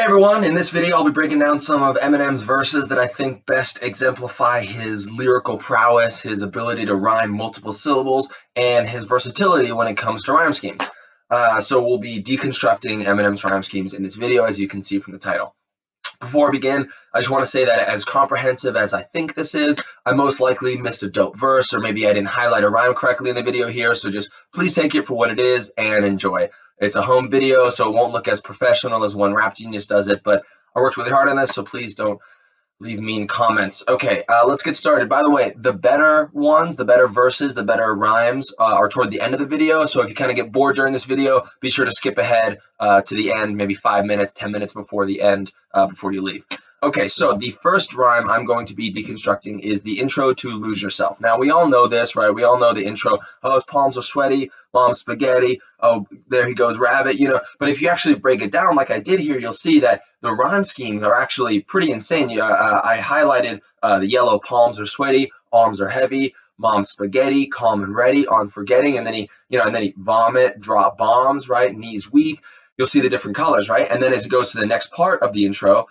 Everyone, in this video I'll be breaking down some of Eminem's verses that I think best exemplify his lyrical prowess, his ability to rhyme multiple syllables, and his versatility when it comes to rhyme schemes. So we'll be deconstructing Eminem's rhyme schemes in this video, as you can see from the title. Before I begin, I just want to say that as comprehensive as I think this is, I most likely missed a dope verse, or maybe I didn't highlight a rhyme correctly in the video here, so just please take it for what it is and enjoy. It's a home video, so it won't look as professional as when Rap Genius does it, but I worked really hard on this, so please don't leave mean comments. Okay, let's get started. By the way, the better ones, the better verses, the better rhymes are toward the end of the video. So if you kind of get bored during this video, be sure to skip ahead to the end, maybe 5 minutes, 10 minutes before the end, before you leave. Okay, so the first rhyme I'm going to be deconstructing is the intro to Lose Yourself. Now, we all know this, right? We all know the intro. Oh, his palms are sweaty, mom's spaghetti. Oh, there he goes, rabbit, But if you actually break it down like I did here, you'll see that the rhyme schemes are actually pretty insane. I highlighted the yellow, palms are sweaty, arms are heavy, mom's spaghetti, calm and ready, on forgetting, and then he vomit, drop bombs, right? Knees weak. You'll see the different colors, right? And then as it goes to the next part of the intro,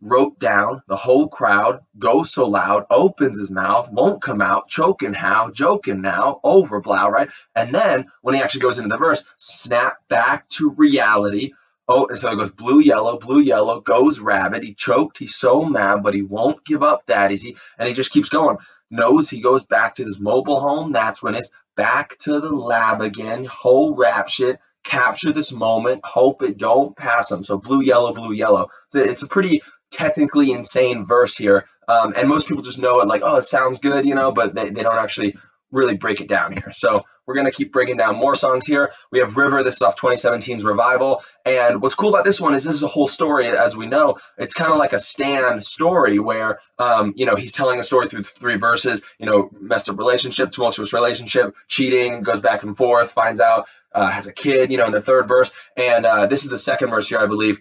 wrote down, the whole crowd, goes so loud, opens his mouth, won't come out, choking how, joking now, overblow, right? And then when he actually goes into the verse, snap back to reality. Oh, and so it goes blue, yellow, goes rabbit. He choked, he's so mad, but he won't give up that easy. And he just keeps going. Knows he goes back to his mobile home. That's when it's back to the lab again. Whole rap shit. Capture this moment, hope it don't pass him. So blue, yellow. So it's a pretty technically insane verse here. And most people just know it like, oh, it sounds good, but they don't actually really break it down here. So we're going to keep breaking down more songs here. We have River. This is off 2017's Revival. And what's cool about this one is this is a whole story. As we know, it's kind of like a Stan story where, he's telling a story through 3 verses, messed up relationship, tumultuous relationship, cheating, goes back and forth, finds out, has a kid, in the 3rd verse. And this is the 2nd verse here, I believe.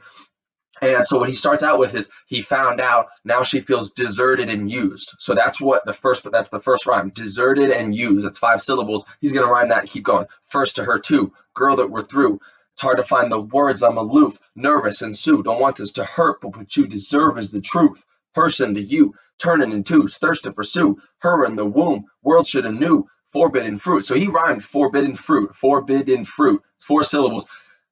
And so what he starts out with is he found out now she feels deserted and used. So that's the first rhyme. Deserted and used. It's 5 syllables. He's going to rhyme that and keep going. First to her too. Girl that we're through. It's hard to find the words. I'm aloof, nervous and sue. Don't want this to hurt, but what you deserve is the truth. Person to you. Turning in twos. Thirst to pursue. Her in the womb. World should have knew. Forbidden fruit. So he rhymed forbidden fruit. Forbidden fruit. It's 4 syllables.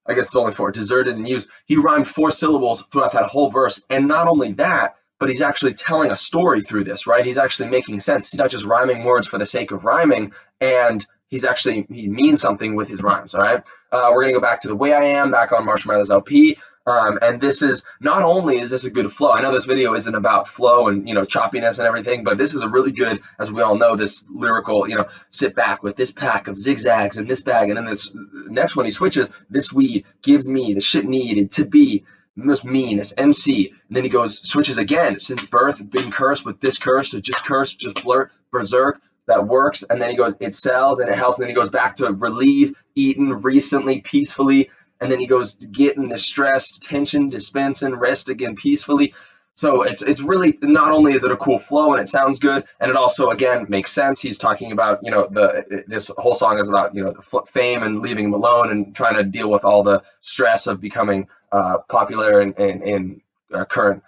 I guess it's only 4, deserted and used. He rhymed 4 syllables throughout that whole verse. And not only that, but he's actually telling a story through this, right? He's actually making sense. He's not just rhyming words for the sake of rhyming, and he means something with his rhymes, all right? We're going to go back to The Way I Am, back on Marshmallow's LP. And this is, not only is this a good flow, I know this video isn't about flow and, choppiness and everything, but this is a really good, as we all know, this lyrical, sit back with this pack of zigzags in this bag. And then this next one, he switches, this weed gives me the shit needed to be most mean, this MC. And then he switches again, since birth, been cursed with this curse, so just curse, just blurt, berserk, that works. And then he goes, it sells and it helps. And then he goes back to relieve, eaten, recently, peacefully. And then he goes getting the stress, tension, dispensing, rest again peacefully. So it's really, not only is it a cool flow and it sounds good, and it also, again, makes sense. He's talking about, this whole song is about, the fame and leaving him alone and trying to deal with all the stress of becoming popular in current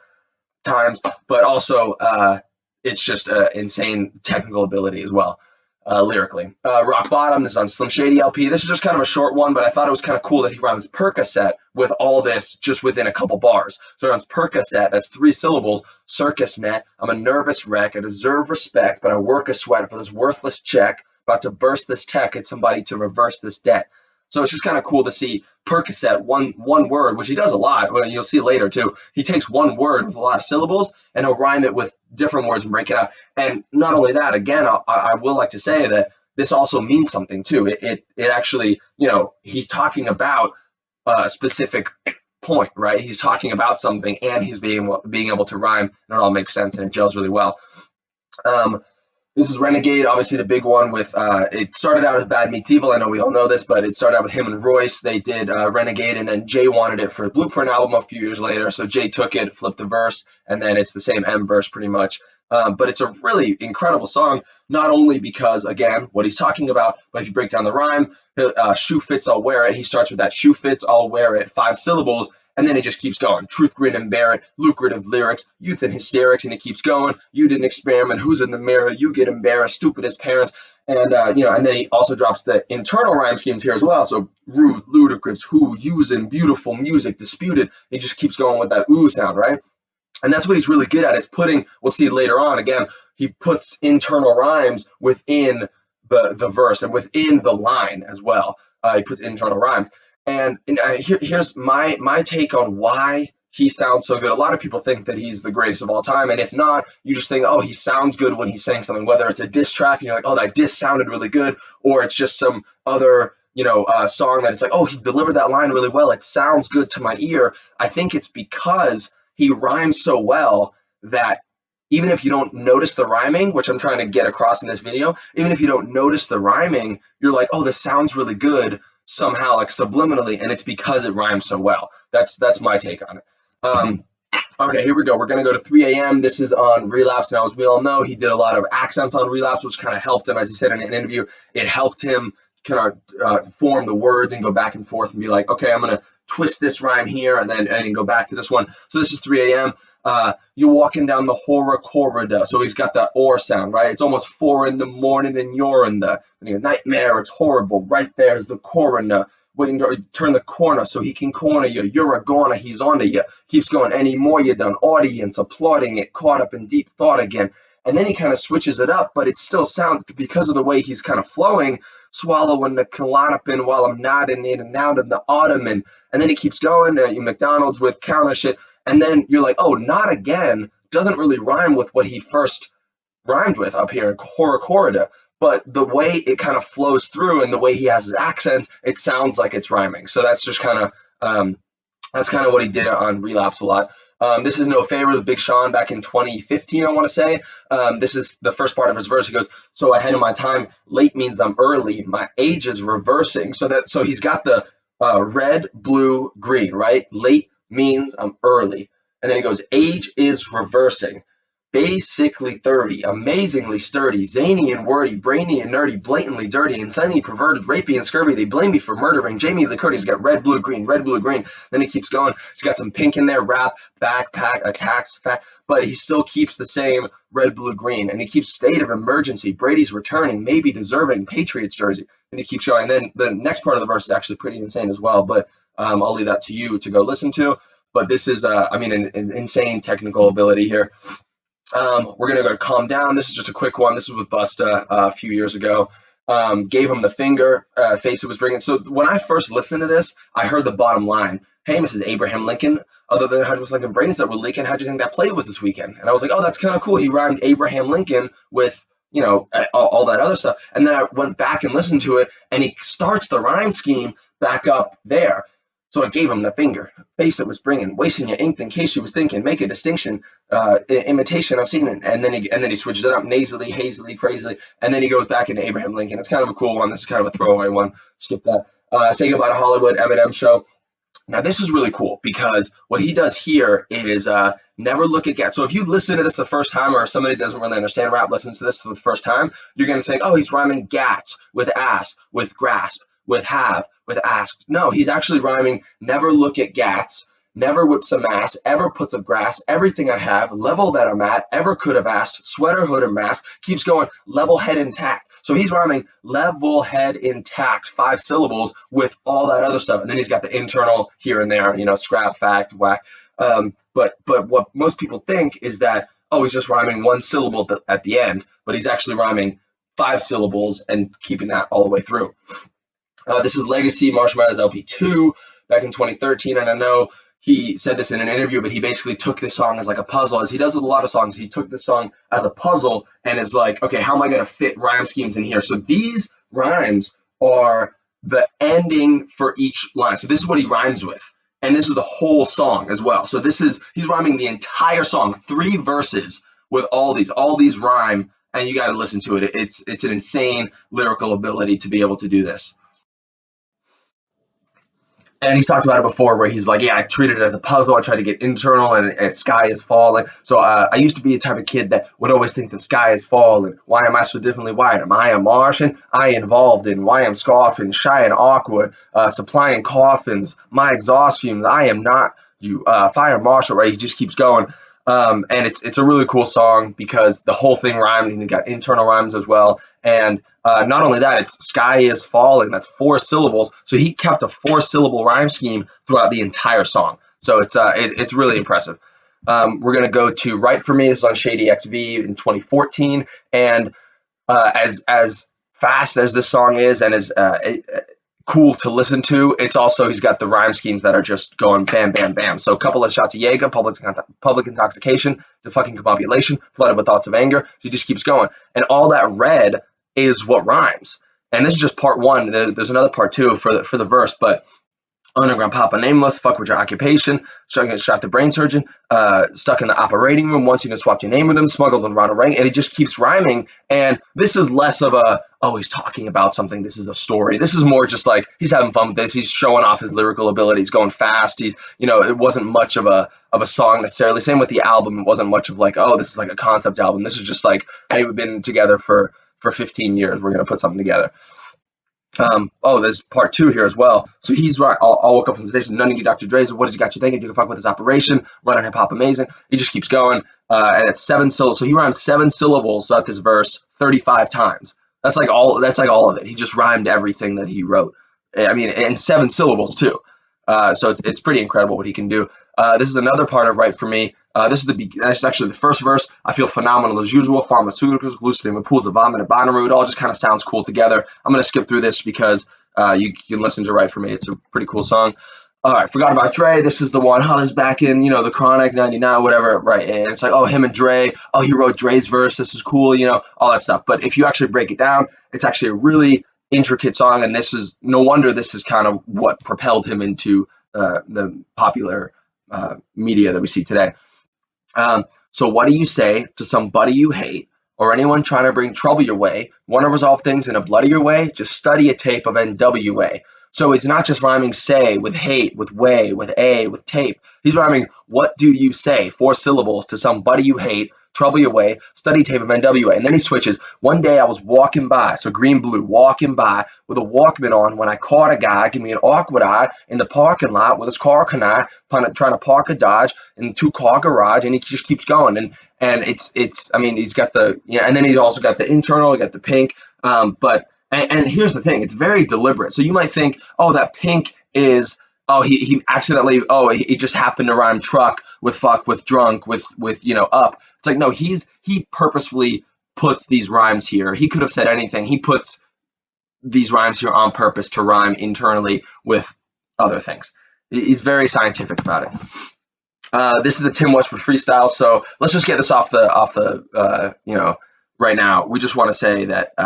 times. But also, it's just insane technical ability as well. Lyrically. Rock Bottom, this is on Slim Shady LP. This is just kind of a short one, but I thought it was kind of cool that he rhymes Percocet with all this just within a couple bars. So he rhymes Percocet, that's 3 syllables, circus net, I'm a nervous wreck, I deserve respect, but I work a sweat for this worthless check, about to burst this tech, it's somebody to reverse this debt. So it's just kind of cool to see Percocet, one word, which he does a lot. Well, you'll see later too. He takes one word with a lot of syllables and he'll rhyme it with different words and break it out. And not only that, again, I will like to say that this also means something too. It actually, he's talking about a specific point, right? He's talking about something and he's being able to rhyme, and it all makes sense and it gels really well. This is Renegade, obviously the big one with, it started out as Bad Meets Evil. I know we all know this, but it started out with him and Royce. They did Renegade, and then Jay wanted it for the Blueprint album a few years later. So Jay took it, flipped the verse, and then it's the same M verse pretty much. But it's a really incredible song, not only because, again, what he's talking about, but if you break down the rhyme, shoe fits, I'll wear it. He starts with that shoe fits, I'll wear it, 5 syllables. And then he just keeps going. Truth, grin, and bear it. Lucrative lyrics. Youth and hysterics. And he keeps going. You didn't experiment. Who's in the mirror? You get embarrassed. Stupid as parents. And, and then he also drops the internal rhyme schemes here as well. So rude, ludicrous, who, using, beautiful, music, disputed. He just keeps going with that ooh sound, right? And that's what he's really good at, is putting, we'll see later on, again, he puts internal rhymes within the verse and within the line as well. He puts internal rhymes. And here's my take on why he sounds so good. A lot of people think that he's the greatest of all time. And if not, you just think, oh, he sounds good when he's saying something, whether it's a diss track and you're like, oh, that diss sounded really good, or it's just some other song that it's like, oh, he delivered that line really well. It sounds good to my ear. I think it's because he rhymes so well that even if you don't notice the rhyming, which I'm trying to get across in this video, even if you don't notice the rhyming, you're like, oh, this sounds really good somehow, like subliminally, and it's because it rhymes so well. That's my take on it. Okay, here we go. We're going to go to 3 a.m. This is on Relapse. Now, as we all know, he did a lot of accents on Relapse, which kind of helped him, as he said in an interview. It helped him kind of form the words and go back and forth and be like, okay, I'm going to twist this rhyme here and then go back to this one. So this is 3 a.m. You're walking down the horror corridor. So he's got that or sound, right? It's almost 4 in the morning and you're in the nightmare. It's horrible. Right there's the coroner. Waiting to turn the corner so he can corner you. You're a goner. He's onto you. Keeps going. Any more you done. Audience applauding it. Caught up in deep thought again. And then he kind of switches it up, but it still sounds, because of the way he's kind of flowing, swallowing the Klonopin while I'm nodding in and out of the ottoman. And then he keeps going, McDonald's with counter shit. And then you're like, oh, not again. Doesn't really rhyme with what he first rhymed with up here in Horror Corridor. But the way it kind of flows through and the way he has his accents, it sounds like it's rhyming. So that's just kind of what he did on Relapse a lot. This is No Favor with Big Sean back in 2015, I want to say. This is the first part of his verse. He goes, so ahead of my time, late means I'm early. My age is reversing. So he's got the red, blue, green, right? Late means I'm early. And then he goes, age is reversing. Basically 30, amazingly sturdy, zany and wordy, brainy and nerdy, blatantly dirty, insanely perverted, rapey and scurvy. They blame me for murdering Jamie Lee Curtis. He's got red, blue, green, red, blue, green. Then he keeps going. He's got some pink in there, rap, backpack, attacks, fat, but he still keeps the same red, blue, green. And he keeps state of emergency. Brady's returning, maybe deserving Patriots jersey. And he keeps going. And then the next part of the verse is actually pretty insane as well, but I'll leave that to you to go listen to. But this is, an insane technical ability here. We're going to go to Calm Down. This is just a quick one. This was with Busta a few years ago. Gave him the finger, face it was bringing. So when I first listened to this, I heard the bottom line. Hey, Mrs. Abraham Lincoln, other than Hydros Lincoln brains that were leaking, how do you think that play was this weekend? And I was like, oh, that's kind of cool. He rhymed Abraham Lincoln with, all that other stuff. And then I went back and listened to it, and he starts the rhyme scheme back up there. So I gave him the finger, face it was bringing, wasting your ink in case you was thinking, make a distinction, imitation, I've seen it. And then he switches it up nasally, hazily, crazily, and then he goes back into Abraham Lincoln. It's kind of a cool one. This is kind of a throwaway one. Skip that. Say Goodbye to Hollywood, Eminem show. Now this is really cool because what he does here is never look at gas. So if you listen to this the first time, or if somebody doesn't really understand rap, listens to this for the first time, you're going to think, oh, he's rhyming gats with ass, with grasp, with have, with ask. No, he's actually rhyming never look at gats, never whip some ass, ever puts of grass, everything I have, level that I'm at, ever could have asked, sweater, hood, or mask, keeps going, level head intact. So he's rhyming level head intact, 5 syllables with all that other stuff. And then he's got the internal here and there, scrap, fact, whack. But what most people think is that, oh, he's just rhyming 1 syllable at the end, but he's actually rhyming 5 syllables and keeping that all the way through. This is Legacy, Marshall Mathers LP2 back in 2013. And I know he said this in an interview, but he basically took this song as like a puzzle, as he does with a lot of songs. He took this song as a puzzle and is like, okay, how am I going to fit rhyme schemes in here? So these rhymes are the ending for each line. So this is what he rhymes with. And this is the whole song as well. So he's rhyming the entire song, 3 verses with all these rhyme, and you got to listen to it. It's an insane lyrical ability to be able to do this. And he's talked about it before where he's like, yeah, I treated it as a puzzle. I tried to get internal and sky is falling. So I used to be a type of kid that would always think the sky is falling. Why am I so differently wired? Am I a Martian? I involved in why I'm scoffing, shy and awkward, supplying coffins, my exhaust fumes. I am not you fire marshal, right? He just keeps going. And it's a really cool song because the whole thing rhymes, and you got internal rhymes as well. And not only that, it's sky is falling. That's 4 syllables. So he kept a 4-syllable rhyme scheme throughout the entire song. So it's really impressive. We're gonna go to Right For Me. This is on Shady XV in 2014, and as fast as this song is, and as cool to listen to, it's also, he's got the rhyme schemes that are just going bam, bam, bam. So a couple of shots of Jaeger, public intoxication, to fucking combobulation, flooded with thoughts of anger. So he just keeps going, and all that red is what rhymes. And this is just part one. There's another part two for the verse, but underground papa nameless, fuck with your occupation, shot the brain surgeon, stuck in the operating room, once you can swap your name with him, smuggled in Ronald Reagan, and he just keeps rhyming. And this is less of a, oh, he's talking about something, this is a story. This is more just like, he's having fun with this, he's showing off his lyrical abilities, going fast. He's, it wasn't much of a song necessarily. Same with the album, it wasn't much of like, oh, this is like a concept album. This is just like, hey, we've been together for 15 years, we're gonna put something together. There's part two here as well. So he's right. I'll woke up from the station. None of you, Dr. Dre's. What has he got you thinking? You can fuck with this operation. Running hip hop amazing. He just keeps going. And it's 7 syllables. So he rhymes 7 syllables throughout this verse 35 times. That's like all of it. He just rhymed everything that he wrote. I mean, and 7 syllables too. So it's pretty incredible what he can do. This is another part of Right For Me. This is actually the first verse. I feel phenomenal as usual. Pharmaceuticals, glucidating pools of vomit and Bonnaroo. It all just kind of sounds cool together. I'm going to skip through this because you can listen to Right For Me. It's a pretty cool song. All right, Forgot About Dre. This is the one. Oh, this back in, the Chronic, 99, whatever. Right, and it's like, oh, him and Dre. Oh, he wrote Dre's verse. This is cool, all that stuff. But if you actually break it down, it's actually a really intricate song. And this is, no wonder this is kind of what propelled him into the popular media that we see today. So what do you say to somebody you hate or anyone trying to bring trouble your way? Want to resolve things in a bloodier way? Just study a tape of NWA. So it's not just rhyming say with hate, with way, with a, with tape. He's rhyming what do you say? 4 syllables to somebody you hate, trouble your way, study tape of NWA. And then he switches. One day I was walking by, so green, blue, walking by with a Walkman on when I caught a guy, give me an awkward eye in the parking lot with his car canine, trying to park a Dodge in 2-car garage, and he just keeps going. And it's I mean, he's got the, and then he's also got the internal, he got the pink, and here's the thing, it's very deliberate. So you might think, oh, that pink is, oh, he accidentally, oh, he just happened to rhyme truck with fuck, with drunk, with up. It's like, no, he purposefully puts these rhymes here. He could have said anything. He puts these rhymes here on purpose to rhyme internally with other things. He's very scientific about it. This is a Tim Westwood freestyle, so let's just get this off the right now. We just want to say that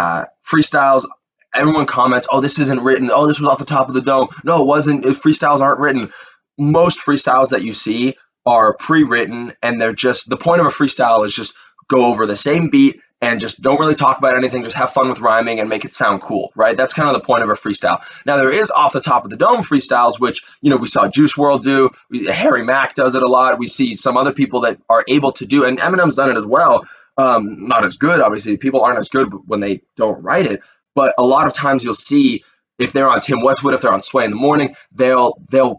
freestyles, everyone comments, oh, this isn't written. Oh, this was off the top of the dome. No, it wasn't. Freestyles aren't written. Most freestyles that you see are pre-written, and they're just, the point of a freestyle is just go over the same beat and just don't really talk about anything. Just have fun with rhyming and make it sound cool, right? That's kind of the point of a freestyle. Now, there is off the top of the dome freestyles, which, we saw Juice WRLD do. Harry Mack does it a lot. We see some other people that are able to do, and Eminem's done it as well. Not as good, obviously. People aren't as good when they don't write it. But a lot of times you'll see, if they're on Tim Westwood, if they're on Sway in the Morning, they'll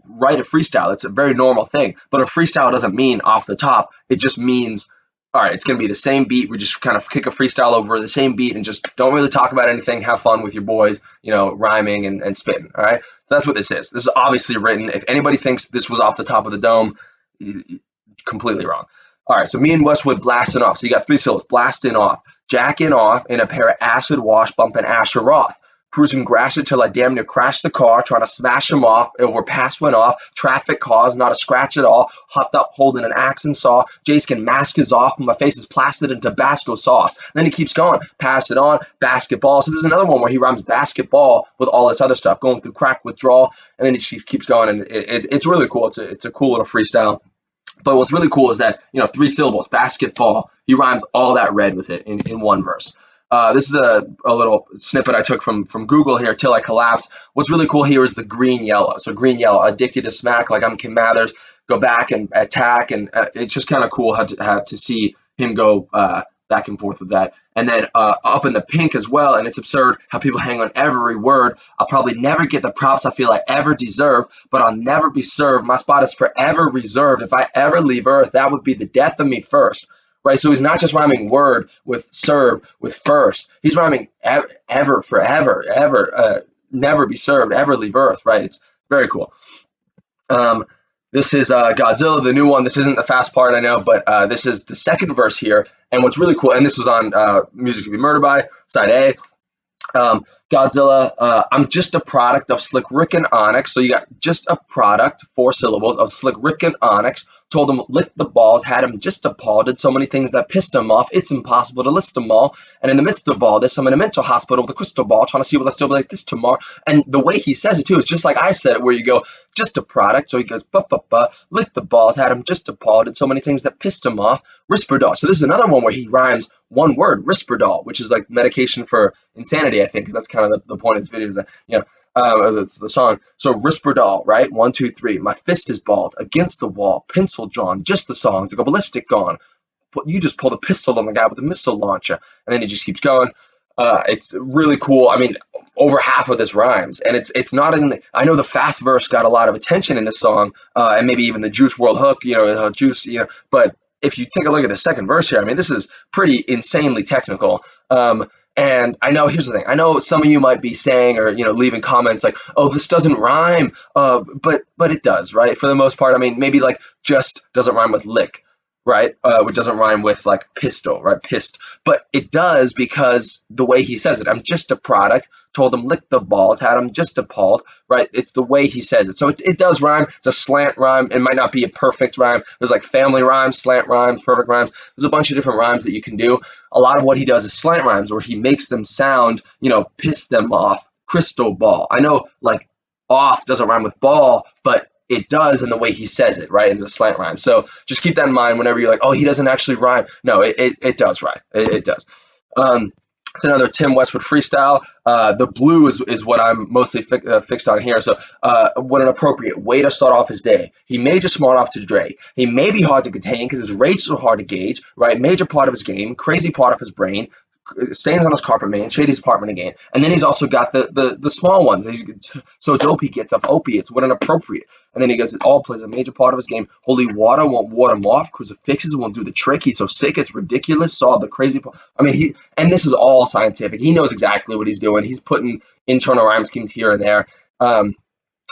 write a freestyle. It's a very normal thing. But a freestyle doesn't mean off the top. It just means, all right, it's going to be the same beat. We just kind of kick a freestyle over the same beat and just don't really talk about anything. Have fun with your boys, rhyming and spitting. All right. So that's what this is. This is obviously written. If anybody thinks this was off the top of the dome, completely wrong. All right. So me and Westwood blasting off. So you got 3 syllables: blasting off, jacking off in a pair of acid wash, bumping Asher Roth. Cruising Gratiot till I damn near crashed the car, trying to smash him off. Overpass went off. Traffic cause, not a scratch at all. Hopped up holding an axe and saw. Jace can mask is off, and my face is plastered in Tabasco sauce. Then he keeps going. Pass it on. Basketball. So there's another one where he rhymes basketball with all this other stuff, going through crack withdrawal, and then he keeps going, and it's really cool. It's a cool little freestyle. But what's really cool is that, 3 syllables, basketball. He rhymes all that red with it in one verse. This is a little snippet I took from Google here, Till I Collapse. What's really cool here is the green yellow. So green yellow, addicted to smack like I'm Kim Mathers, go back and attack. And it's just kind of cool how to see him go back and forth with that. And then up in the pink as well, and it's absurd how people hang on every word. I'll probably never get the props I feel I ever deserve, but I'll never be served. My spot is forever reserved. If I ever leave Earth, that would be the death of me first. Right, so he's not just rhyming word with serve with first. He's rhyming ever, forever, ever, never be served, ever leave Earth. Right, it's very cool. This is Godzilla, the new one. This isn't the fast part, I know, but this is the second verse here. And what's really cool, and this was on Music to Be Murdered By, side A. Godzilla, I'm just a product of Slick Rick and Onyx. So you got just a product, 4 syllables, of Slick Rick and Onyx. Told him, lick the balls, had him just appalled, did so many things that pissed him off. It's impossible to list them all. And in the midst of all this, I'm in a mental hospital with a crystal ball, trying to see will I still be like this tomorrow. And the way he says it too is just like I said it, where you go, just a product. So he goes, lick the balls, had him just appalled, did so many things that pissed him off. Risperdal. So this is another one where he rhymes one word, Risperdal, which is like medication for insanity, I think, because that's kind of the point of this video, is that, the song. So Risperdal, right? 1, 2, 3. My fist is balled against the wall, pencil drawn, just the song to go ballistic gone. But you just pulled a pistol on the guy with a missile launcher, and then he just keeps going. It's really cool. I mean, over half of this rhymes, and it's not in the, I know the fast verse got a lot of attention in this song, and maybe even the Juice WRLD hook, Juice, but if you take a look at the second verse here, I mean, this is pretty insanely technical. And I know, here's the thing. I know some of you might be saying or, leaving comments like, oh, this doesn't rhyme. But it does, right? For the most part. I mean, maybe like just doesn't rhyme with lick, right? Which doesn't rhyme with like pistol, right? Pissed. But it does because the way he says it. I'm just a product. Told him lick the balls. Had him just appalled, right? It's the way he says it. So it does rhyme. It's a slant rhyme. It might not be a perfect rhyme. There's like family rhymes, slant rhymes, perfect rhymes. There's a bunch of different rhymes that you can do. A lot of what he does is slant rhymes where he makes them sound, piss them off. Crystal ball. I know like off doesn't rhyme with ball, but it does in the way he says it, right? It's a slant rhyme. So just keep that in mind whenever you're like, oh, he doesn't actually rhyme. No, it does rhyme. It does. It's another Tim Westwood freestyle. The blue is what I'm mostly fixed on here. So what an appropriate way to start off his day. He may just smart off to Dre. He may be hard to contain because his rage is so hard to gauge, right? Major part of his game, crazy part of his brain. Stains on his carpet, man. Shady's apartment again. And then he's also got the small ones. He's so dope he gets off opiates. What an appropriate. And then he goes, it all plays a major part of his game. Holy water won't ward him off. Crucifixes won't do the trick. He's so sick, it's ridiculous. Saw the crazy part. I mean, and this is all scientific. He knows exactly what he's doing. He's putting internal rhyme schemes here and there.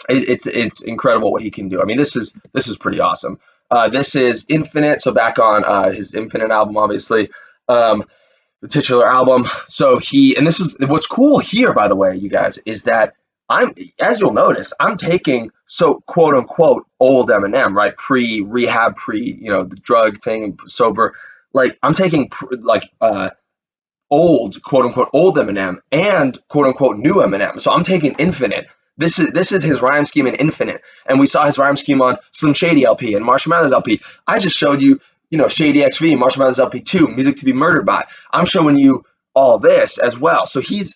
It's incredible what he can do. I mean, this is pretty awesome. This is Infinite. So back on his Infinite album, obviously. The titular album. So and this is what's cool here, by the way, you guys, is that as you'll notice, I'm taking, so quote unquote, old Eminem, right? Pre-rehab, the drug thing, sober. Like I'm taking old, quote unquote, old Eminem and quote unquote new Eminem. So I'm taking Infinite. This is his rhyme scheme in Infinite. And we saw his rhyme scheme on Slim Shady LP and Marshall Mathers LP. I just showed you, Shady XV, Marshall Mathers LP2, Music to Be Murdered By. I'm showing you all this as well. So he's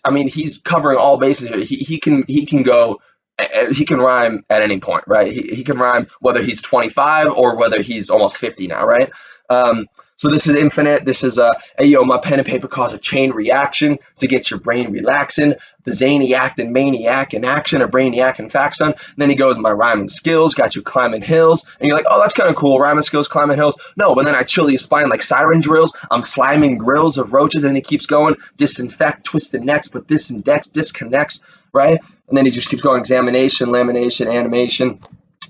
covering all bases here. He can rhyme at any point, right? He can rhyme whether he's 25 or whether he's almost 50 now, right? So this is Infinite. This is hey yo, my pen and paper cause a chain reaction to get your brain relaxing. The zany acting maniac in action, a brainiac in fact, son. And then he goes, my rhyming skills got you climbing hills. And you're like, oh, that's kind of cool, rhyming skills, climbing hills. No, but then I chill your spine like siren drills. I'm sliming grills of roaches, and he keeps going. Disinfect, twisted necks, but this index disconnects, right? And then he just keeps going, examination, lamination, animation.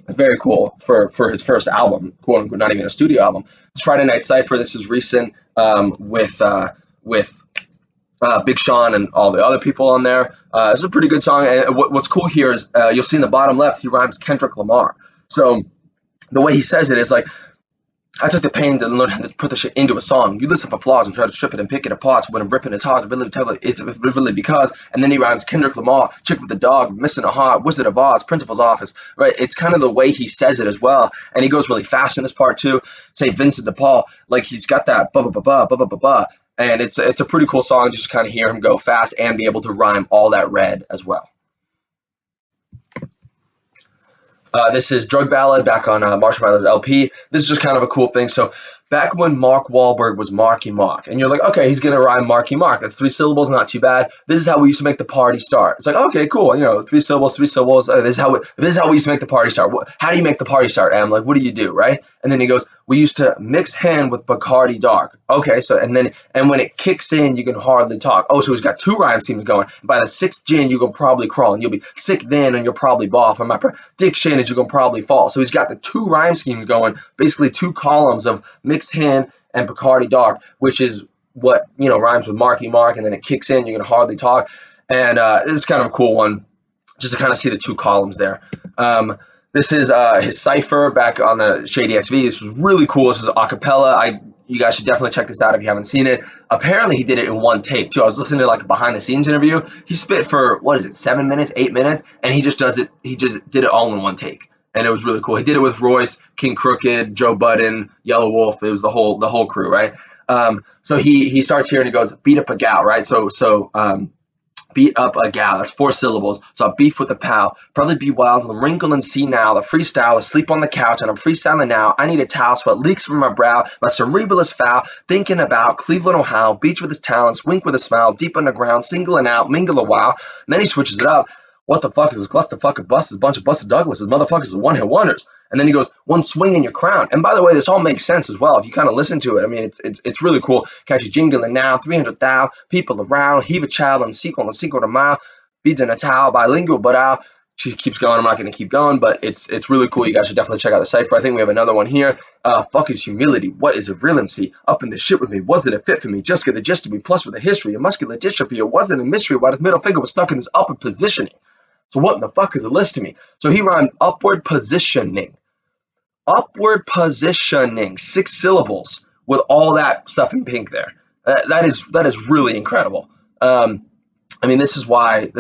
It's very cool for his first album, quote unquote, not even a studio album. It's Friday Night Cypher. This is recent with Big Sean and all the other people on there. It's a pretty good song. And what's cool here is you'll see in the bottom left, he rhymes Kendrick Lamar. So the way he says it is like, I took the pain to learn how to put the shit into a song. You listen for flaws and try to strip it and pick it apart. So when I'm ripping, it's hard to really tell it. It's really because. And then he rhymes Kendrick Lamar, chick with the dog, missing a heart, Wizard of Oz, Principal's office. Right? It's kind of the way he says it as well. And he goes really fast in this part too. Say Vincent DePaul, like he's got that ba ba ba ba ba ba ba ba. And it's a pretty cool song just to kind of hear him go fast and be able to rhyme all that red as well. This is Drug Ballad back on Marshall Mathers LP. This is just kind of a cool thing. So back when Mark Wahlberg was Marky Mark, and you're like, okay, he's gonna rhyme Marky Mark. That's 3 syllables, not too bad. This is how we used to make the party start. It's like, okay, cool. 3 syllables, 3 syllables. This is how we used to make the party start. How do you make the party start? And I'm like, what do you do, right? And then he goes, we used to mix hen with Bacardi Dark. Okay, so and when it kicks in, you can hardly talk. Oh, so he's got 2 rhyme schemes going. By the 6th gin, you can probably crawl, and you'll be sick then, and you'll probably ball. And my prediction is you can probably fall. So he's got the 2 rhyme schemes going, basically 2 columns of mixed hen and Bacardi Dark, which is what rhymes with Marky Mark, and then it kicks in, you can hardly talk. And it's kind of a cool one, just to kind of see the 2 columns there. This is his cipher back on the Shady XV. This was really cool. This is a cappella. You guys should definitely check this out if you haven't seen it. Apparently, he did it in 1 take too. I was listening to like a behind the scenes interview. He spit for 7 minutes, 8 minutes, and he just does it. He just did it all in 1 take, and it was really cool. He did it with Royce, King Crooked, Joe Budden, Yellow Wolf. It was the whole crew, right? So he starts here and he goes, beat up a gal, right? So beat up a gal. That's 4 syllables. So I beef with a pal. Probably be wild and wrinkle and see now. The freestyle, asleep on the couch, and I'm freestyling now. I need a towel, sweat leaks from my brow. My cerebral is foul. Thinking about Cleveland, Ohio. Beach with his talents. Wink with a smile. Deep underground. Singling out. Mingle a while. And then he switches it up. What the fuck is this? Cluster fucking bust? A bunch of busted Douglases. Motherfuckers are one-hit wonders. And then he goes, one swing in your crown. And by the way, this all makes sense as well if you kind of listen to it. I mean, it's really cool. Catch you jingling now, 300,000 people around, heave a child on the sequel to mile, beads in a towel, bilingual, but out. She keeps going. I'm not going to keep going, but it's really cool. You guys should definitely check out the cipher. I think we have another one here. Fuck is humility. What is a real MC? Up in the shit with me. Wasn't a fit for me. Just get the gist of me. Plus with a history, a muscular dystrophy. It wasn't a mystery why his middle finger was stuck in this upper positioning. So what in the fuck is a list to me? So he rhymed upward positioning. Upward positioning, 6 syllables with all that stuff in pink there. That is really incredible. I mean, this is why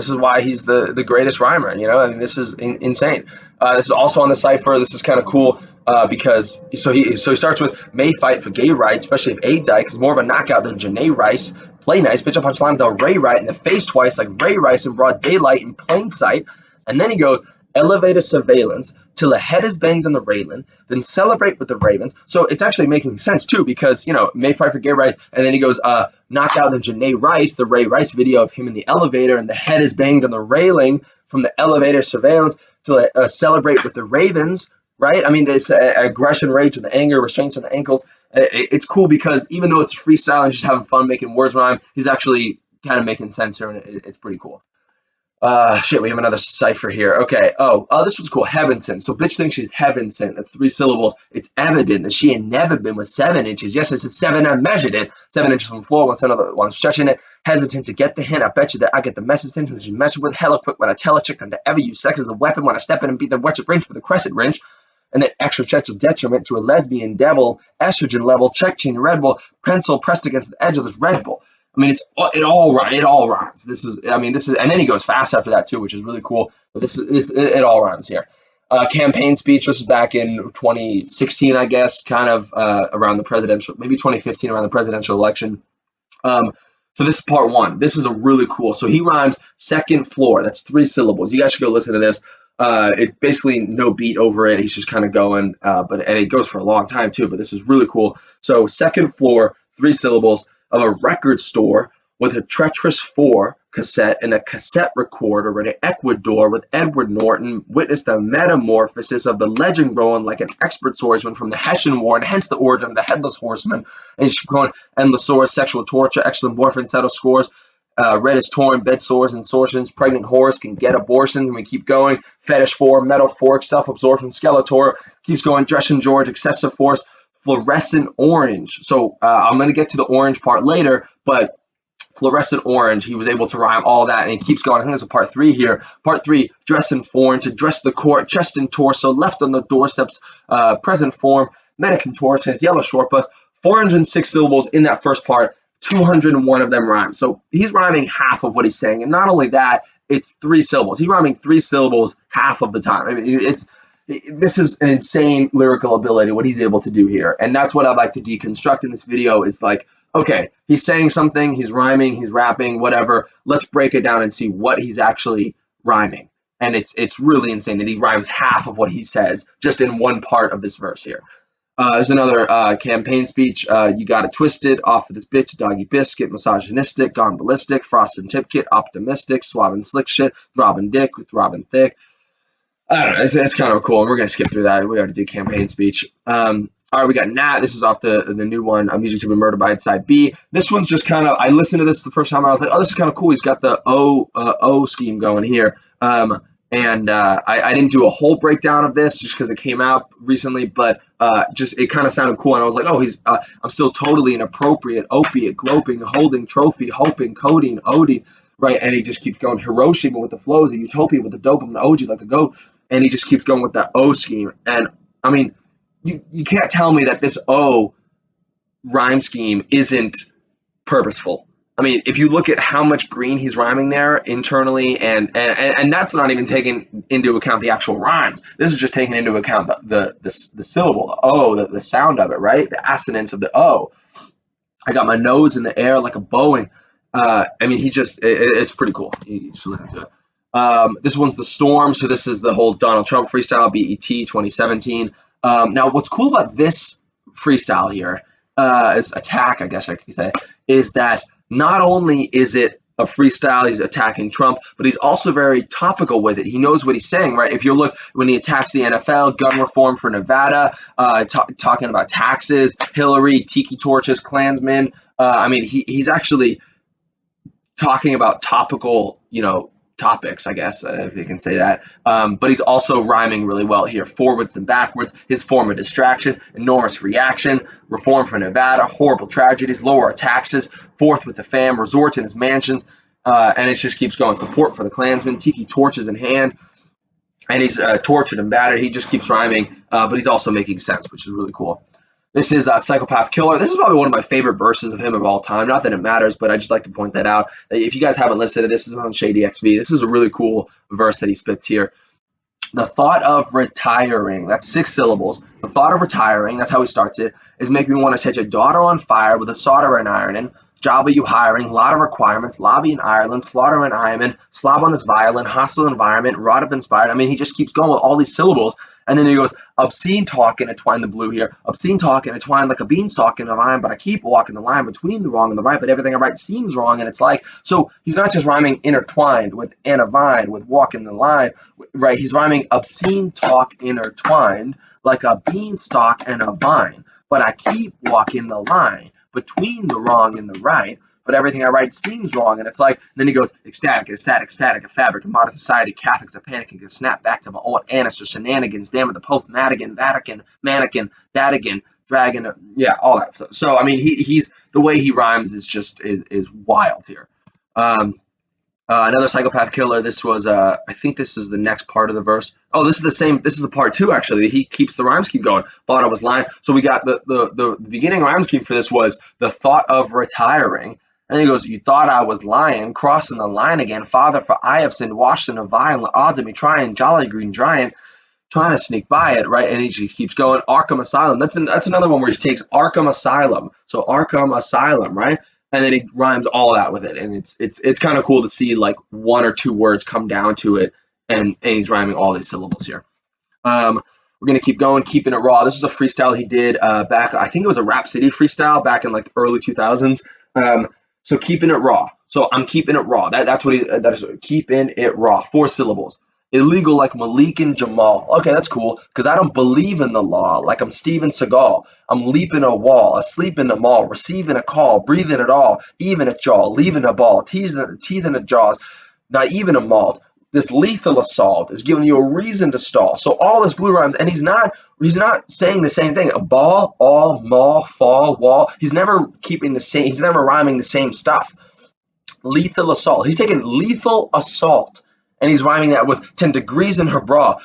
he's the greatest rhymer. I mean, this is insane. This is also on the cipher. This is kind of cool because he starts with may fight for gay rights, especially if A died, because more of a knockout than Janae Rice. Play nice, bitch up punchline Del Ray right in the face twice, like Ray Rice in broad daylight in plain sight. And then he goes elevator surveillance till the head is banged on the railing, then celebrate with the Ravens. So it's actually making sense too, because may fight for gay rights, and then he goes knocked out the Janae Rice, the Ray Rice video of him in the elevator, and the head is banged on the railing from the elevator surveillance to celebrate with the Ravens. Right? I mean, there's aggression, rage, and the anger, restraints on the ankles. It's cool because even though it's freestyle and just having fun making words rhyme, he's actually kind of making sense here, and it's pretty cool. Shit, we have another cipher here. Okay. Oh, this one's cool. Heaven sent. So bitch thinks she's heaven sent. That's 3 syllables. It's evident that she ain't never been with 7 inches. Yes, I said 7. I measured it. 7 inches from the floor. Once another one's stretching it. Hesitant to get the hint. I bet you that I get the message when she's messing with hella quick when I tell a chick not to ever use sex as a weapon when I step in and beat the wretched wrench with a crescent wrench. And then extra sexual detriment to a lesbian devil, estrogen level, check chain Red Bull, pencil pressed against the edge of this Red Bull. I mean, it all rhymes. This is, and then he goes fast after that too, which is really cool. But it all rhymes here. Campaign speech. This was back in 2016, I guess, kind of around the presidential, maybe 2015, around the presidential election. So this is part 1. This is a really cool. So he rhymes second floor. That's 3 syllables. You guys should go listen to this. It basically no beat over it. He's just kind of going, and it goes for a long time too. But this is really cool. So second floor, 3 syllables of a record store with a treacherous 4 cassette and a cassette recorder in Ecuador with Edward Norton witnessed the metamorphosis of the legend growing like an expert swordsman from the Hessian War, and hence the origin of the headless horseman. And he's going endless sores, sexual torture, excellent warfare, settle scores. Red is torn, bed sores, insortions, pregnant horse can get abortions, and we keep going. Fetish 4, metal fork, self-absorption, Skeletor, keeps going. Dressing George, excessive force, fluorescent orange. So I'm going to get to the orange part later, but fluorescent orange, he was able to rhyme all that, and he keeps going. I think there's a part 3 here. Part 3, dressing orange, address the court, chest and torso, left on the doorsteps, present form, meta contortions, yellow short bus, 406 syllables in that first part. 201 of them rhyme. So he's rhyming half of what he's saying. And not only that, it's 3 syllables. He's rhyming 3 syllables half of the time. I mean, this is an insane lyrical ability, what he's able to do here. And that's what I'd like to deconstruct in this video is like, okay, he's saying something, he's rhyming, he's rapping, whatever. Let's break it down and see what he's actually rhyming. And it's really insane that he rhymes half of what he says just in one part of this verse here. There's another campaign speech. You got it twisted, off of this bitch, doggy biscuit, misogynistic, gone ballistic, frosted tip kit, optimistic, swabbing slick shit, throbbing dick with throbbing thick. I don't know. It's kind of cool. And we're gonna skip through that. We already did campaign speech. All right, we got Nat. This is off the new one. Music to be murdered by side B. This one's just kind of. I listened to this the first time. I was like, oh, this is kind of cool. He's got the O scheme going here. And I didn't do a whole breakdown of this just because it came out recently, but just it kind of sounded cool. And I was like, oh, he's I'm still totally inappropriate, opiate, groping, holding, trophy, hoping, coding, oding, right? And he just keeps going Hiroshima with the flows, a utopia with the dopamine, the OG like the goat, and he just keeps going with that O scheme. And I mean, you can't tell me that this O rhyme scheme isn't purposeful. I mean, if you look at how much green he's rhyming there internally, and that's not even taking into account the actual rhymes. This is just taking into account the syllable, the O, the sound of it, right? The assonance of the O. I got my nose in the air like a Boeing. I mean, it's pretty cool. You just look into it. This one's the Storm, so this is the whole Donald Trump freestyle, BET 2017. Now, what's cool about this freestyle here, is attack, I guess I could say, is that not only is it a freestyle, he's attacking Trump, but he's also very topical with it. He knows what he's saying, right? If you look when he attacks the NFL, gun reform for Nevada, talking about taxes, Hillary, tiki torches, Klansmen. I mean, he's actually talking about topical, topics, I guess, if you can say that. But he's also rhyming really well here. Forwards and backwards, his form of distraction, enormous reaction, reform for Nevada, horrible tragedies, lower our taxes, forth with the fam, resorts in his mansions, and it just keeps going. Support for the Klansmen, tiki torches in hand, and he's tortured and battered. He just keeps rhyming, but he's also making sense, which is really cool. This is Psychopath Killer. This is probably one of my favorite verses of him of all time. Not that it matters, but I just like to point that out. If you guys haven't listened to this, is on Shady XV. This is a really cool verse that he spits here. The thought of retiring, that's 6 syllables. The thought of retiring, that's how he starts it, is make me want to set your daughter on fire with a solder and ironing. Job are you hiring? Lot of requirements. Lobby in Ireland. Slaughter and Ironman. Slob on this violent. Hostile environment. Rot up inspired. I mean, he just keeps going with all these syllables. And then he goes, obscene talk and entwine the blue here. Obscene talk and entwine like a beanstalk in a vine, but I keep walking the line between the wrong and the right, but everything I write seems wrong. And it's like, so he's not just rhyming intertwined with and a vine, with walking the line, right? He's rhyming obscene talk intertwined like a beanstalk and a vine, but I keep walking the line between the wrong and the right, but everything I write seems wrong. And it's like, and then he goes, ecstatic, a fabric, a modern society, Catholics are panicking, can snap back to my old Annis or shenanigans, damn it, the Pope's Madigan, Vatican, mannequin, Dadigan, dragon, yeah, all that stuff. So, I mean, he's, the way he rhymes is just, is wild here. Another Psychopath Killer. This was, I think this is the next part of the verse. Oh, this is the same. This is the part 2, actually. He keeps the rhyme scheme going. Thought I was lying. So we got the beginning rhyme scheme for this was the thought of retiring. And he goes, you thought I was lying, crossing the line again. Father, for I have sinned, washed in a violent odds of me trying, jolly green giant, trying to sneak by it, right? And he just keeps going. Arkham Asylum. That's another one where he takes Arkham Asylum. So Arkham Asylum, right? And then he rhymes all that with it, and it's kind of cool to see like 1 or 2 words come down to it, and he's rhyming all these syllables here. We're gonna keep going, keeping it raw. This is a freestyle he did back. I think it was a Rap City freestyle back in like the early 2000s. So keeping it raw. So I'm keeping it raw. That's what that is. Keeping it raw. 4 syllables. Illegal like Malik and Jamal. Okay, that's cool because I don't believe in the law like I'm Steven Seagal. I'm leaping a wall, asleep in the mall, receiving a call, breathing it all, even a jaw, leaving a ball, teasing teeth in the jaws, not even a malt. This lethal assault is giving you a reason to stall. So all this blue rhymes, and he's not saying the same thing. A ball, all, mall, fall, wall. He's never keeping the same. He's never rhyming the same stuff. Lethal assault. He's taking lethal assault and he's rhyming that with 10 degrees in her bra,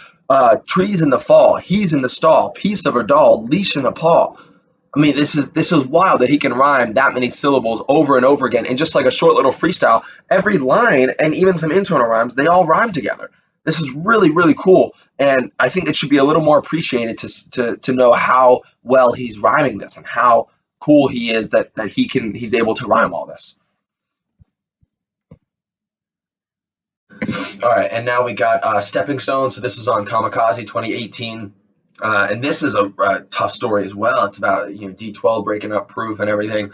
trees in the fall, he's in the stall, piece of her doll, leash in a paw. I mean, this is wild that he can rhyme that many syllables over and over again in just like a short little freestyle. Every line and even some internal rhymes, they all rhyme together. This is really, really cool, and I think it should be a little more appreciated to know how well he's rhyming this and how cool he is that he's able to rhyme all this. All right, and now we got Stepping Stone. So this is on Kamikaze 2018. And this is a tough story as well. It's about D12 breaking up proof and everything.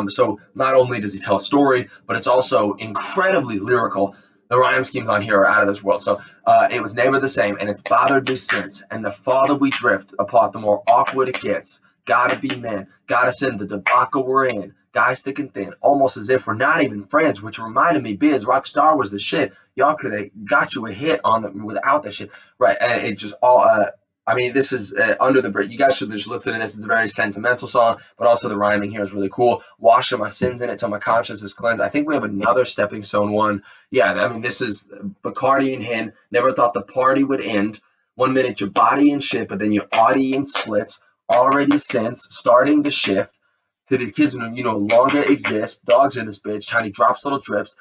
So not only does he tell a story, but it's also incredibly lyrical. The rhyme schemes on here are out of this world. So it was never the same, and it's bothered me since. And the farther we drift apart, the more awkward it gets. Gotta be man, gotta send the debacle we're in. Guys thick and thin, almost as if we're not even friends. Which reminded me, Biz, Rockstar was the shit. Y'all could have got you a hit on them without the shit, right? And it just all. I mean, this is under the bridge. You guys should just listen to this. It's a very sentimental song, but also the rhyming here is really cool. Washing my sins in it till my conscience is cleansed. I think we have another Stepping Stone one. Yeah, I mean, this is Bacardi and Hen. Never thought the party would end. 1 minute your body and shit, but then your audience splits. Already since starting to shift to the kids who no longer exist. Dogs in this bitch. Tiny drops, little drips.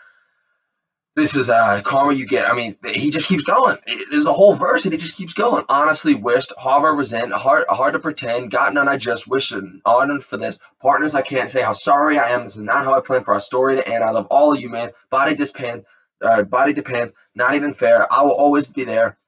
This is karma you get. I mean, he just keeps going. There's a whole verse and it just keeps going. Honestly wished, harbor resent, hard to pretend, got none I just wish and ardent for this. Partners, I can't say how sorry I am. This is not how I planned for our story to end. I love all of you, man. Body depends, not even fair. I will always be there.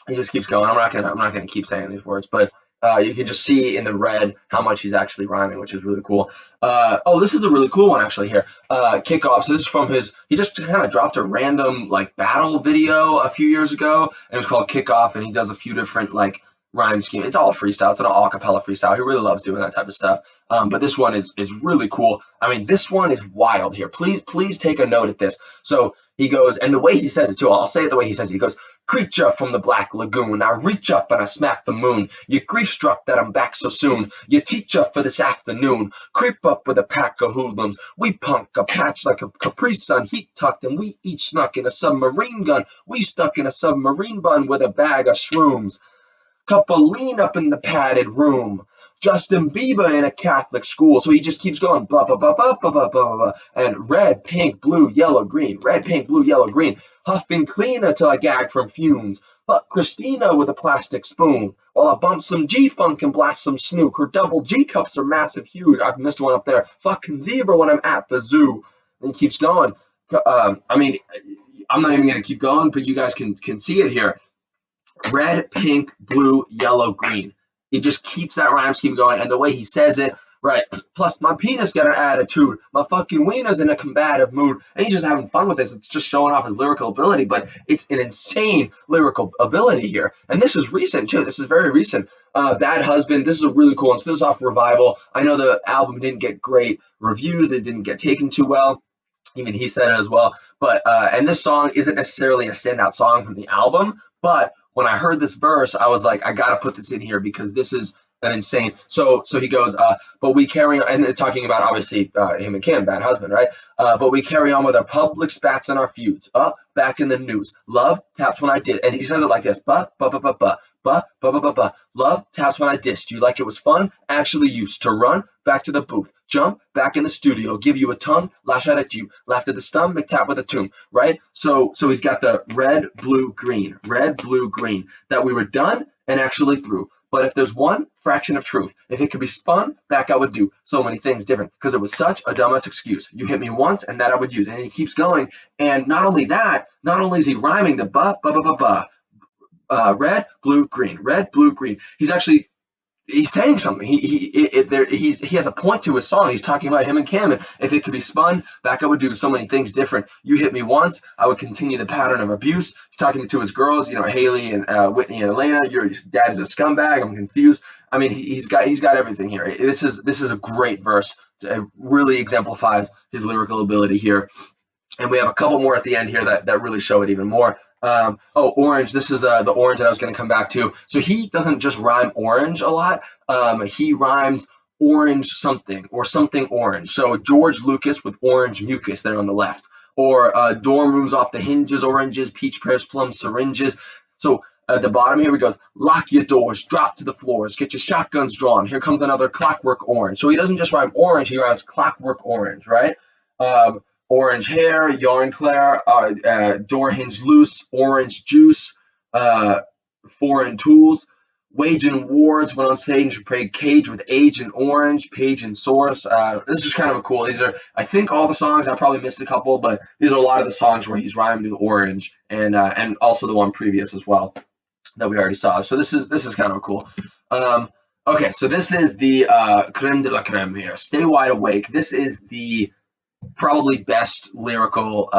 He just keeps going. I'm not gonna keep saying these words, but you can just see in the red how much he's actually rhyming, which is really cool. Oh, this is a really cool one actually here. Kickoff. So this is from his. He just kind of dropped a random like battle video a few years ago, and it was called Kickoff, and he does a few different like rhyme scheme. It's all freestyle. It's an all acapella freestyle. He really loves doing that type of stuff. But this one is really cool. I mean, this one is wild here. Please take a note at this. So he goes, and the way he says it too. I'll say it the way he says it. He goes, "Creature from the black lagoon, I reach up and I smack the moon. You grief struck that I'm back so soon. You teach up for this afternoon. Creep up with a pack of hoodlums. We punk a patch like a Capri Sun, heat tucked, and we each snuck in a submarine gun. We stuck in a submarine bun with a bag of shrooms. Cup of lean up in the padded room. Justin Bieber in a Catholic school." So he just keeps going, blah, blah, blah, blah, blah, blah, blah, blah. And red, pink, blue, yellow, green. Red, pink, blue, yellow, green. Huffing cleaner till I gag from fumes. But Christina with a plastic spoon. While I bump some G-Funk and blast some snook. Her double G-cups are massive, huge. I've missed one up there. Fucking zebra when I'm at the zoo. And he keeps going. I mean, I'm not even going to keep going, but you guys can see it here. Red, pink, blue, yellow, green. He just keeps that rhyme scheme going, and the way he says it, right? Plus, my penis got an attitude. My fucking wiener's in a combative mood, and he's just having fun with this. It's just showing off his lyrical ability, but it's an insane lyrical ability here. And this is recent too. This is very recent. Bad Husband. This is a really cool one. So this is off Revival. I know the album didn't get great reviews. It didn't get taken too well. Even he said it as well. But and this song isn't necessarily a standout song from the album, but when I heard this verse, I was like, I gotta put this in here because this is an insane. So he goes, but we carry on, and talking about obviously him and Kim, Bad Husband, right? But we carry on with our public spats and our feuds. Up, back in the news. Love taps when I did, and he says it like this: but. Love taps when I dissed you like it was fun. Actually used to run back to the booth, jump back in the studio, give you a tongue, lash out at you, laughed at the stomach, tap with a tune, right? So he's got the red, blue, green that we were done and actually through. But if there's one fraction of truth, if it could be spun, back I would do so many things different because it was such a dumbass excuse. You hit me once and that I would use. And he keeps going. And not only that, not only is he rhyming the red, blue, green, red, blue, green. He's saying something. He has a point to his song. He's talking about him and Cam, and if it could be spun back, I would do so many things different. You hit me once, I would continue the pattern of abuse. He's talking to his girls, Haley and Whitney and Elena. Your dad is a scumbag. I'm confused. I mean, he's got everything here. This is a great verse. It really exemplifies his lyrical ability here. And we have a couple more at the end here that really show it even more. Orange. This is the orange that I was going to come back to. So he doesn't just rhyme orange a lot. He rhymes orange something or something orange. So George Lucas with orange mucus there on the left. Or dorm rooms off the hinges, oranges, peach pears, plums, syringes. So at the bottom here, he goes, lock your doors, drop to the floors, get your shotguns drawn. Here comes another clockwork orange. So he doesn't just rhyme orange, he rhymes clockwork orange, right? Orange hair, yarn claire, door hinge loose, orange juice, foreign tools, waging wars, went on stage and played Cage with Age and Orange, Page and Source. This is just kind of a cool. These are, I think, all the songs. I probably missed a couple, but these are a lot of the songs where he's rhyming with orange, and also the one previous as well that we already saw. So this is kind of cool. Okay, so this is the creme de la creme here. Stay wide awake. This is the probably best lyrical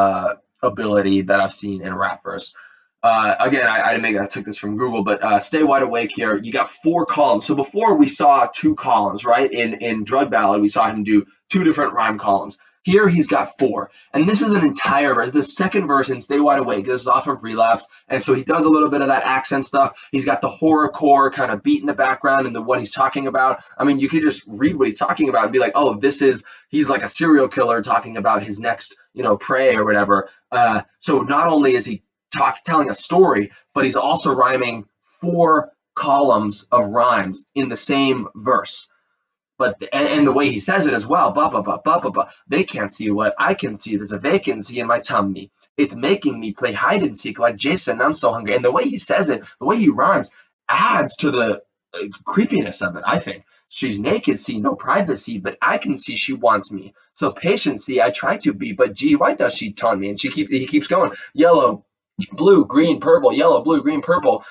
ability that I've seen in a rap verse. Again, I didn't make it. I took this from Google, but stay wide awake here. You got 4 columns. So before we saw 2 columns, right? In Drug Ballad, we saw him do 2 different rhyme columns. Here he's got 4, and this is an entire verse. The second verse in Stay Wide Awake. This is off of Relapse, and so he does a little bit of that accent stuff. He's got the horrorcore kind of beat in the background and what he's talking about. I mean, you could just read what he's talking about and be like, oh, he's like a serial killer talking about his next, prey or whatever. So not only is he telling a story, but he's also rhyming 4 columns of rhymes in the same verse. But and the way he says it as well, blah blah blah blah blah blah. They can't see what I can see. There's a vacancy in my tummy. It's making me play hide and seek like Jason. I'm so hungry. And the way he says it, the way he rhymes, adds to the creepiness of it. I think she's naked, see no privacy, but I can see she wants me. So patient, see I try to be, but gee, why does she taunt me? And he keeps going. Yellow, blue, green, purple. Yellow, blue, green, purple.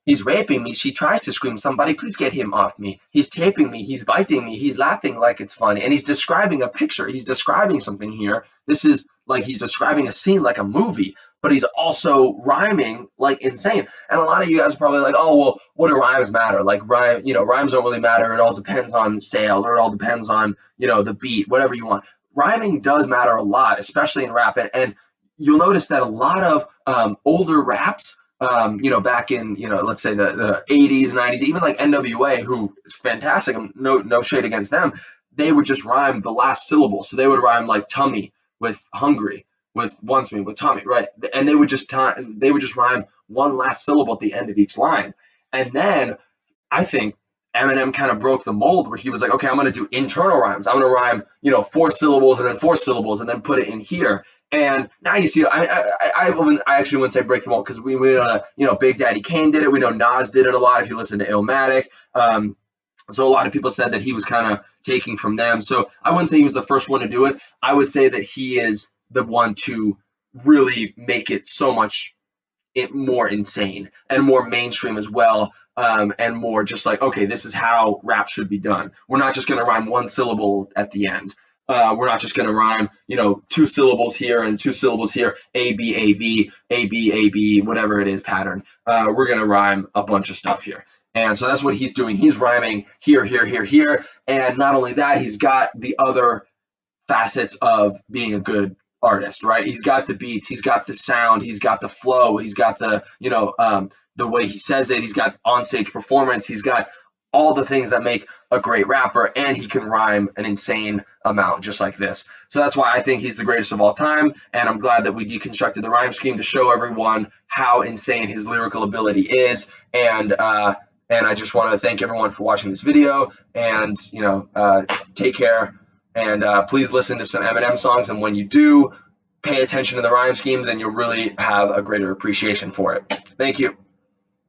He's raping me. She tries to scream, somebody please get him off me. He's taping me. He's biting me. He's laughing like it's funny. And he's describing a picture. He's describing something here. This is like he's describing a scene like a movie, but he's also rhyming like insane. And a lot of you guys are probably like, oh, well, what do rhymes matter? Like rhymes don't really matter. It all depends on sales, or it all depends on, the beat, whatever you want. Rhyming does matter a lot, especially in rap. And you'll notice that a lot of older raps, back in, let's say the 80s, 90s, even like NWA, who is fantastic, no shade against them, they would just rhyme the last syllable. So they would rhyme like tummy with hungry, with wants me, with tummy, right? And they would just rhyme one last syllable at the end of each line. And then I think Eminem kind of broke the mold where he was like, okay, I'm going to do internal rhymes. I'm going to rhyme, 4 syllables and then 4 syllables and then put it in here. And now you see, I actually wouldn't say break the mold, because we know, Big Daddy Kane did it. We know Nas did it a lot if you listen to Illmatic. So a lot of people said that he was kind of taking from them. So I wouldn't say he was the first one to do it. I would say that he is the one to really make it so much more insane and more mainstream as well, and more just like, okay, this is how rap should be done. We're not just going to rhyme 1 syllable at the end. We're not just going to rhyme, 2 syllables here and 2 syllables here, A, B, A, B, A, B, A, B, whatever it is pattern. We're going to rhyme a bunch of stuff here. And so that's what he's doing. He's rhyming here, here, here, here. And not only that, he's got the other facets of being a good artist, right? He's got the beats, he's got the sound, he's got the flow, he's got the, the way he says it, he's got onstage performance, he's got all the things that make a great rapper, and he can rhyme an insane amount just like this. So that's why I think he's the greatest of all time, and I'm glad that we deconstructed the rhyme scheme to show everyone how insane his lyrical ability is. And I just want to thank everyone for watching this video, and take care. And please listen to some Eminem songs, and when you do, pay attention to the rhyme schemes, and you'll really have a greater appreciation for it. Thank you.